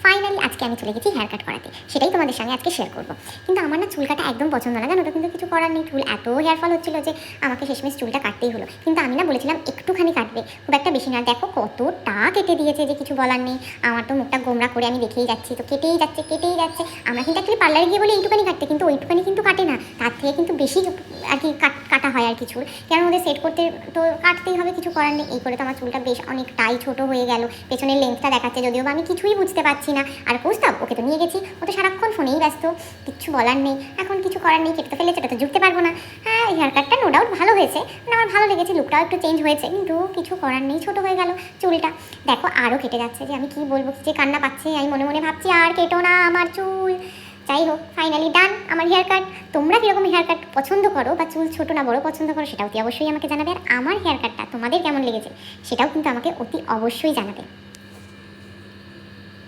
Finally আজকে আমি চলে গেছি হেয়ার কাট করাতে, সেটাই তোমাদের সঙ্গে আজকে শেয়ার করবো। কিন্তু আমার না চুল কাটা একদম পছন্দ না, জানো তো, কিন্তু কিছু করার নেই, চুল এত হেয়ার ফল হচ্ছিল যে আমাকে শেষমেশ চুলটা কাটতেই হলো। কিন্তু আমি না বলেছিলাম একটুখানি কাটবে, খুব একটা বেশি না। দেখো কতটা কেটে দিয়েছে যে কিছু বলার নেই। আমার তো মুখটা গোমরা করে আমি দেখেই যাচ্ছি, তো কেটেই যাচ্ছে কেটেই যাচ্ছে। আমরা কিন্তু অ্যাকচুয়ালি পার্লারে গিয়ে বলি এইটুখানি কাটতে, কিন্তু ওইটুখানি কিন্তু কাটে না, তার থেকে কিন্তু বেশি আর কি কাটা হয় আর কি চুল। কেন ওদের সেট করতে তো কাটতেই হবে, কিছু করার নেই। এই করে তো আমার চুলটা বেশ অনেকটাই ছোটো হয়ে গেল। পেছনের লেন্থটা দেখাচ্ছে যদিও বা আমি কিছুই বুঝতে পারছি না। আর কৌস্তব ওকে তো নিয়ে গেছি, ও তো সারাক্ষণ ফোনেই ব্যস্ত, কিচ্ছু বলার নেই। এখন কিছু করার নেই, কেটে তো ফেলেছে, এটা তো জুড়তে পারবো না। হ্যাঁ, হেয়ার কাটটা নো ডাউট ভালো হয়েছে, মানে আমার ভালো লেগেছে, লুকটাও একটু চেঞ্জ হয়েছে, কিন্তু কিছু করার নেই, ছোটো হয়ে গেল চুলটা। দেখো আরও কেটে যাচ্ছে, যে আমি কি বলবো, যে কান্না পাচ্ছে। আমি মনে মনে ভাবছি আর কেটো না আমার চুল। যাই হোক, ফাইনালি ডান আমার হেয়ার কাট। তোমরা কীরকম হেয়ার কাট পছন্দ করো, বা চুল ছোটো না বড় পছন্দ করো, সেটাও অতি অবশ্যই আমাকে জানাবে। আর আমার হেয়ার কাটটা তোমাদের কেমন লেগেছে সেটাও কিন্তু আমাকে অতি অবশ্যই জানাবে।